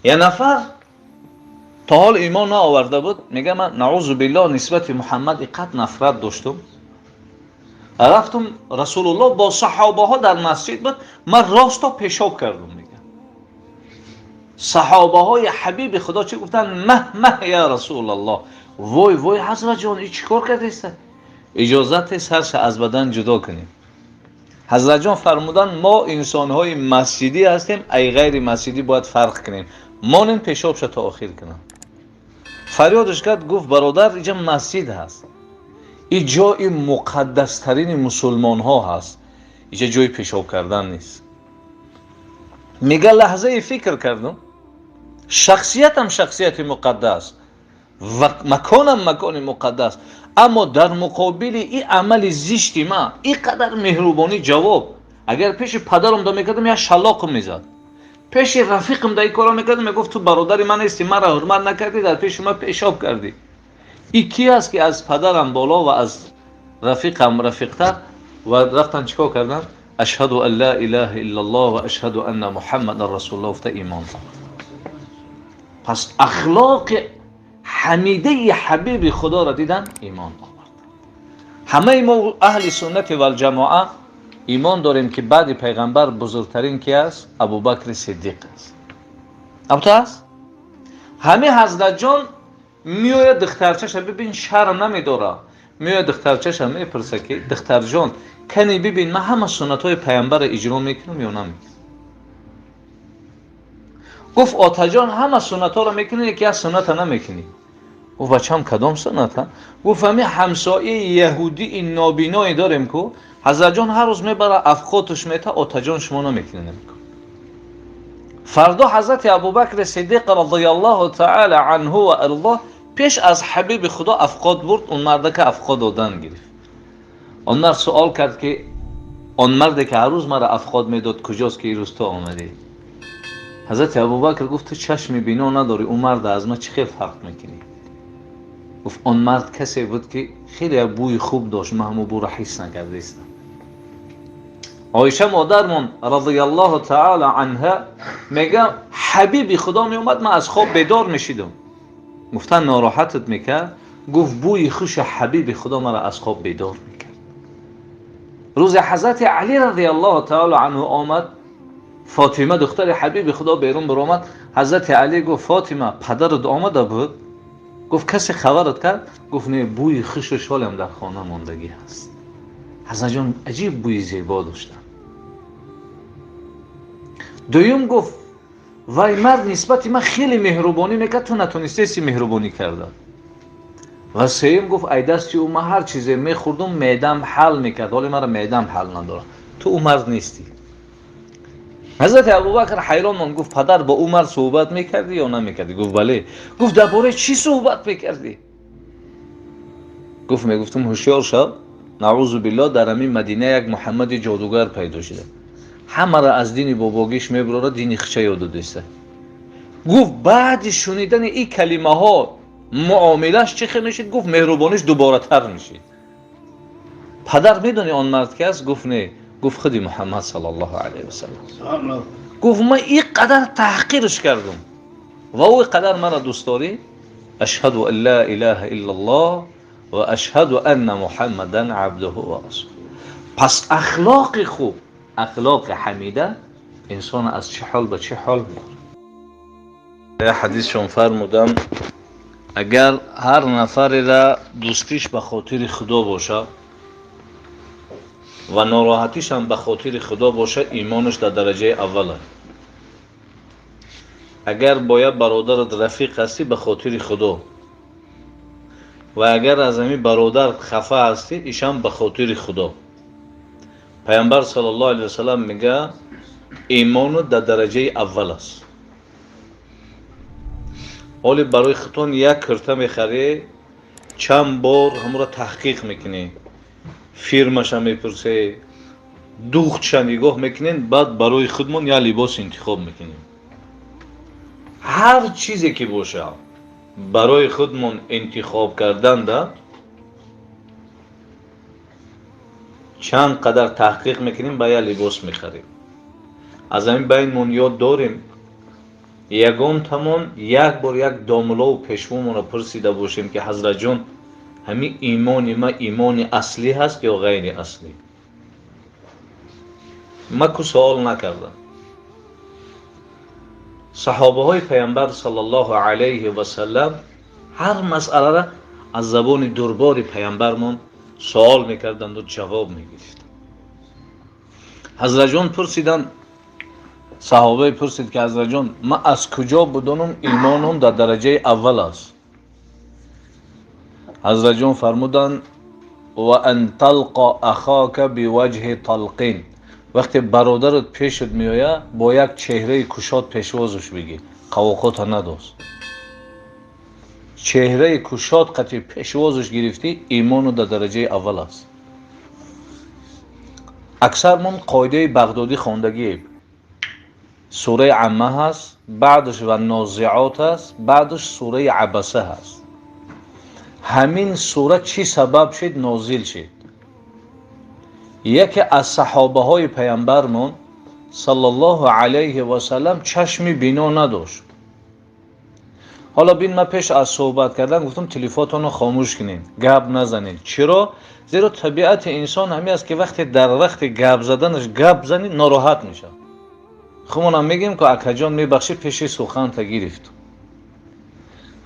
یه نفر تا حال ایمان نآورده بود، میگه من نعوذ بالله نسبت محمد اینقدر نفرت داشتم، رفتم رسول الله با صحابه ها در مسجد بود، من راستا پیشاب کردم. میگه صحابه های حبیب خدا چی گفتن؟ مه مه یا رسول الله، وای وای حضرت جان این چیکار کرده است؟ اجازت است هر چه از بدن جدا کنیم. حضرت جان فرمودن ما انسان های مسجدی هستیم، ای غیر مسجدی باید فرق کنیم، مانیم پیشاب شد تا آخر کنم. فریادش کرد، گفت برادر اینجا مسجد هست، این جای مقدس ترین مسلمان ها هست، اینجا جای پیشاب کردن نیست. میگه لحظه فکر کردم، شخصیتم شخصیت مقدس و مکانم مکان مقدس، اما در مقابل این عمل زشتی ما اینقدر مهربانی جواب، اگر پیش پدرم دا میکردم یا شلاق میزد، پیش رفیقم دا این کارا میکردم میگفت تو برادر من هستی، مرا حرمت نکردی، در پیش من پیشاب کردی. این کی است که از پدرم بالا و از رفیقم رفیقتر و رفتن چیکار کردن؟ اشهد ان لا اله الا الله و اشهد ان محمد رسول الله، افته ایمان. پس اخلاق حمیده حبیب خدا را دیدن، ایمان آورد. همه ما اهل سنت و الجماعه ایمان داریم که بعد پیغمبر بزرگترین کی است؟ ابوبکر صدیق است. ابوبکر است. همه حضرت جان میآید دخترچش ببین شرم نمیداره، میآید دخترچش میپرسه که دختر جان کنی ببین من همه سنت های پیغمبر اجرا میکنم یا نمیکنم؟ گفت آتا جان همه سنت ها را میکنی، یکی از سنت ها نمیکنی. گفت بچه‌م کدام سنت ها؟ گفت همین همسایه یهودی این نابینایی داریم که حضرت جان هر روز میبره افخاتش میته، آتا جان شما نمیکنی نمیکن. فردا حضرت ابوبکر صدیق رضی الله تعالی عنه و ارضاه پیش از حبیب خدا افخات برد، اون مرد که افخات دادن گرفت. اون مرد سوال کرد که اون مرد که هر روز مرا افخات میداد کجاست که این روز تو آمدی؟ حضرت ابوبکر گفت تو چشم بینا نداری، اون مرد از من چه خیلی فرق میکنی؟ گفت اون مرد کسی بود که خیلی بوی خوب داشت، من همون بو را حس نکرده استم. عایشه مادرمون رضی الله تعالی عنها میگه حبیب خدا می اومد، من از خواب بیدار میشیدم. گفتن ناراحتت میکرد؟ گفت بوی خوش حبیب خدا مرا از خواب بیدار میکرد. روز حضرت علی رضی الله تعالی عنه آمد، فاطمه دختر حبیب خدا بیرون برآمد، حضرت علی گفت فاطمه پدرت آمده بود؟ گفت کسی خبرت کرد؟ گفت نه، بوی خوش و شالم در خانه ماندگی هست. حضرت جان عجیب بوی زیبا داشتن. دویم گفت وای مرد نسبت من خیلی مهربانی میکرد، تو نتونستی سی مهربانی کردن. و سوم گفت ای دستی او، من هر چیزی میخوردم معدم حل میکرد، حالی مرا معدم حل نداره، تو او مرد نیستی. حضرت ابوبکر حیران ماند، گفت پدر با او مرد صحبت میکردی یا نمیکردی؟ گفت بله. گفت درباره چی صحبت میکردی؟ گفت میگفتم هوشیار شو، نعوذ بالله در همین مدینه یک محمد جادوگر پیدا شده، همه را از دین باباگیش میبره، دین خچه یاد دسته. گفت بعد شنیدن این کلمه ها معاملش چه خیلی میشید؟ گفت مهربانیش دوباره تر میشید. پدر میدونی آن مرد که است؟ گفت نه. گفت خودی محمد صلی الله علیه و سلم. گفت من این قدر تحقیرش کردم و او قدر مرا دوست داری؟ اشهد ان لا اله الا الله و اشهد ان محمدا عبده و رسوله. پس اخلاق خوب، اخلاق حمیده انسان از چه حال به چه حال میبره. حدیث شون فرمودم اگر هر نفر را دوستیش به خاطر خدا باشه و ناراحتیش هم به خاطر خدا باشه، ایمانش در درجه اوله. اگر باید برادرت رفیق هستی به خاطر خدا و اگر از همین برادر خفه هستی ایشان به خاطر خدا. پیامبر صلی الله علیه و سلم میگه ایمان در درجه اول است. حالی برای خودتون یک کرته میخری، چند بار همون را تحقیق میکنی، فیرمش هم میپرسی، دوختش نگاه میکنین، بعد برای خودمون یا لباس انتخاب میکنیم. هر چیزی که باشه برای خودمون انتخاب کردن ده چند قدر تحقیق میکنیم، با یا لباس میخریم. از همین بین من یاد داریم یگان تمام یک بار یک داملا و پشمون را پرسیده باشیم که حضرت جان همین ایمان ما ایمان اصلی هست یا غیر اصلی؟ ما که سوال نکردم. صحابه های پیامبر صلی الله علیه و سلم هر مسئله را از زبان دربار پیامبرمون سوال میکردند و جواب میگرفتند. حضرت جان پرسیدند، صحابه پرسید که حضرت جان ما از کجا بدانم ایمانم در درجه اول است؟ حضرت جان فرمودند و ان تلقا اخاک بوجه طلقین، وقتی برادرت پیشت میآید با یک چهره کشاد پیشوازش بگی، قواقات نداشت. چهره کشاد قطعی پیشوازش گرفتی، ایمان در درجه اول است. اکثر من قاعده بغدادی خواندگی، سوره عمه هست، بعدش و نازعات هست، بعدش سوره عبسه هست. همین سوره چی سبب شد نازل شد؟ یکی از صحابه های پیامبرمون صلی الله علیه و سلم چشمی بینا نداشت. حالا بین ما پیش از صحبت کردن گفتم تلفنتون رو خاموش کنین، گپ نزنین. چرا؟ زیرا طبیعت انسان همین است که وقتی در وقت گپ زدنش گپ زنی ناراحت میشه. خودمون میگیم که اکا جان میبخشی پیش سخن تا گرفت.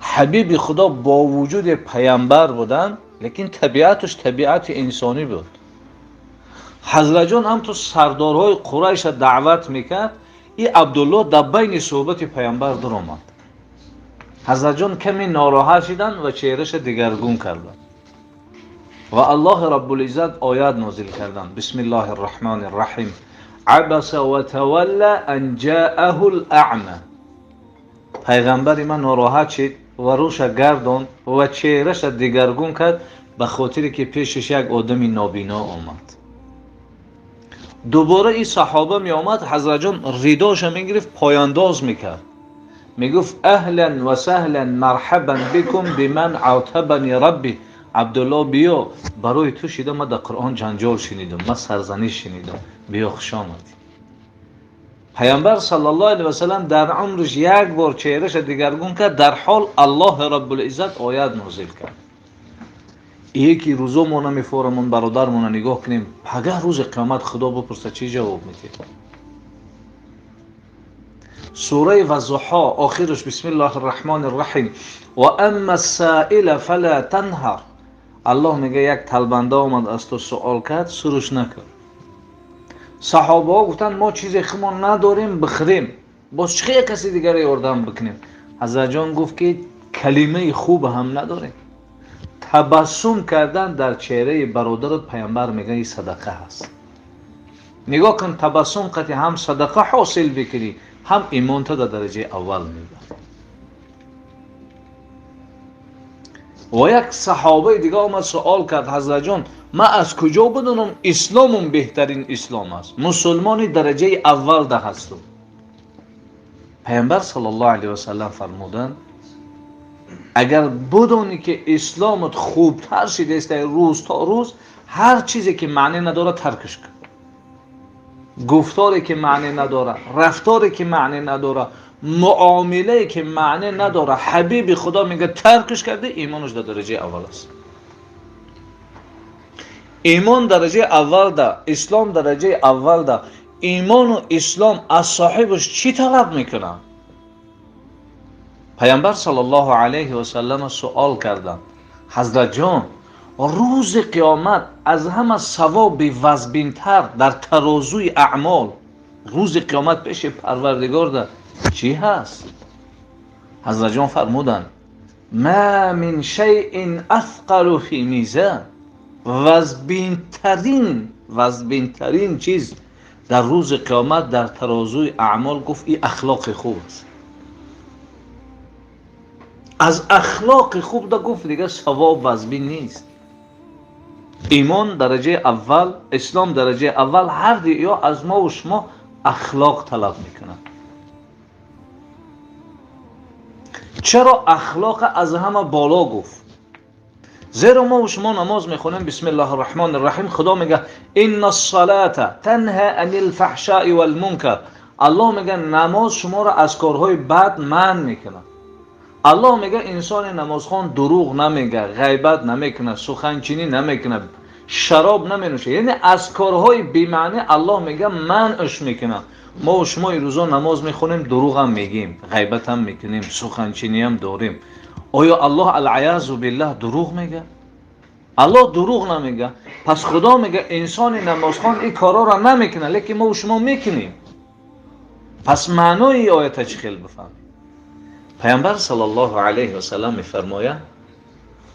حبیب خدا با وجود پیامبر بودن لیکن طبیعتش طبیعت انسانی بود. حضرت جان هم تو سردارهای قریش دعوت میکرد، این عبدالله در بین صحبت پیامبر در آمد. حضرت جان کمی ناراحت شدند و چهرهش دگرگون کردند و الله رب العزت آیات نازل کردند. بسم الله الرحمن الرحیم. عبس و تولی ان جاءه الاعمى. پیغمبر من ناراحت شد و روش گرداند و چهرهش دگرگون کرد به خاطر که پیشش یک آدم نابینا آمد. دوباره این صحابه می آمد، حضرت جان رداش میگرفت پایانداز میکرد، میگفت اهلا و سهلا مرحبا بكم بمن عاتبني ربي. عبدالله بیا، برای تو شده ما در قرآن جنجال شنیدم، ما سرزنش شنیدم، بیا خوش آمدی. پیامبر صلی الله علیه و سلم در عمرش یک بار چهرهش دگرگون کرد، در حال الله رب العزت آیات نازل کرد. یکی روزا ما نمیفهمون برادرمون نگاه کنیم، اگر روز قیامت خدا بپرسه چی جواب میدی؟ سوره والضحى آخرش بسم الله الرحمن الرحیم و اما السائل فلا تنهر. الله میگه یک طلبنده اومد از تو سوال کرد، سرش نکن. صحابه ها گفتن ما چیزی خودمون نداریم بخریم، باز چه کسی دیگر یاردم بکنیم؟ حضرت جان گفت که کلمه خوب هم نداریم. تبسم کردن در چهره برادرت پیامبر میگه این صدقه هست. نگاه کن، تبسم قطعی هم صدقه حاصل بکنی، هم ایمان تا در درجه اول میبر. و یک صحابه دیگه آمد سوال کرد، حضرت جان ما از کجا بدونم اسلامم بهترین اسلام است، مسلمانی درجه اول ده هستم؟ پیامبر صلی الله علیه و سلم فرمودند اگر بدونی که اسلامت خوبتر شده است روز تا روز، هر چیزی که معنی نداره ترکش کن. گفتاری که معنی نداره، رفتاری که معنی نداره، معامله که معنی نداره، حبیب خدا میگه ترکش کرده، ایمانش در درجه اول است. ایمان درجه اول ده، اسلام درجه اول ده. ایمان و اسلام از صاحبش چی طلب میکنه؟ پیامبر صلی الله علیه و سلم سوال کردند حضرت جان روز قیامت از همه ثواب وزبینتر در ترازوی اعمال روز قیامت پیش پروردگار ده چی هست؟ حضرت جان فرمودند ما من شیء اثقل فی میزان. وزبینترین چیز در روز قیامت در ترازوی اعمال گفت این اخلاق خوب است. از اخلاق خوب دا گفت دیگه ثواب وزبین نیست. ایمان درجه اول، اسلام درجه اول، هر دیگه از ما و شما اخلاق طلب میکنن. چرا اخلاق از همه بالا گفت؟ زیرا ما و شما نماز میخونیم بسم الله الرحمن الرحیم، خدا میگه ان الصلاة تنهى عن الفحشاء والمنکر. الله میگه نماز شما را از کارهای بد منع میکنه. الله میگه انسان نمازخوان دروغ نمیگه، غیبت نمیکنه، سخنچینی نمیکنه، شراب نمینوشه. یعنی از کارهای بی‌معنی الله میگه منعش میکنه. ما و شما این روزا نماز میخونیم، دروغ هم میگیم، غیبت هم میکنیم، سخنچینی هم داریم. آیا الله العیاذ بالله دروغ میگه؟ الله دروغ نمیگه. پس خدا میگه انسان نمازخوان این کارا را نمیکنه، لیکن ما و شما میکنیم. پس معنای این آیت چی خیلی بفهمیم. پیامبر صلی الله علیه و سلم میفرماید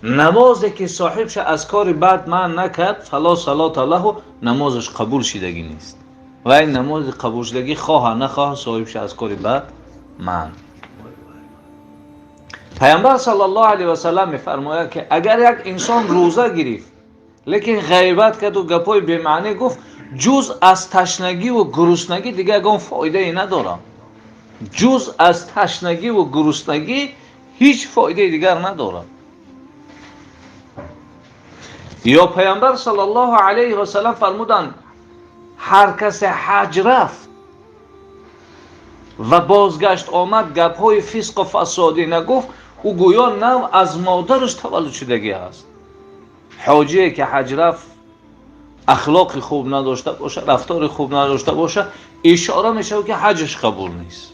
نمازی که صاحبش از کار بد منع نکرد فلا صلات له، نمازش قبول شدگی نیست. و این نماز قبول شدگی خواه نخواه صاحبش از کار بد منع. پیامبر صلی الله علیه و سلم میفرماید که اگر یک انسان روزه گرفت لیکن غیبت کرد و گپای بی معنی گفت، جز از تشنگی و گرسنگی دیگه اگه فایده ای نداره. جز از تشنگی و گرسنگی هیچ فایده دیگر نداره. یا پیامبر صلی الله علیه و سلم فرمودند هر کس حج رفت و بازگشت آمد گپ‌های فسق و فسادی نگفت، او گویا نو از مادرش تولد شدگی است. حاجی که حج رفت اخلاق خوب نداشته باشه، رفتار خوب نداشته باشه، اشاره میشه که حجش قبول نیست.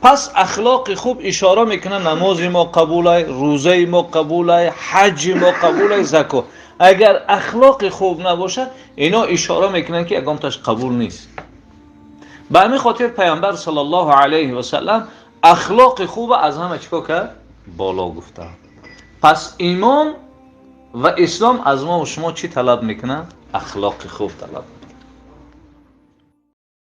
پس اخلاق خوب اشاره میکنه نماز ما قبوله، روزه ما قبوله، حج ما قبوله، زکات. اگر اخلاق خوب نباشه اینا اشاره میکنن که اقامتش قبول نیست. به همین خاطر پیامبر صلی الله علیه و سلم اخلاق خوب از همه چیکار کرد؟ بالا گفته. پس ایمان و اسلام از ما و شما چی طلب میکنن؟ اخلاق خوب طلب.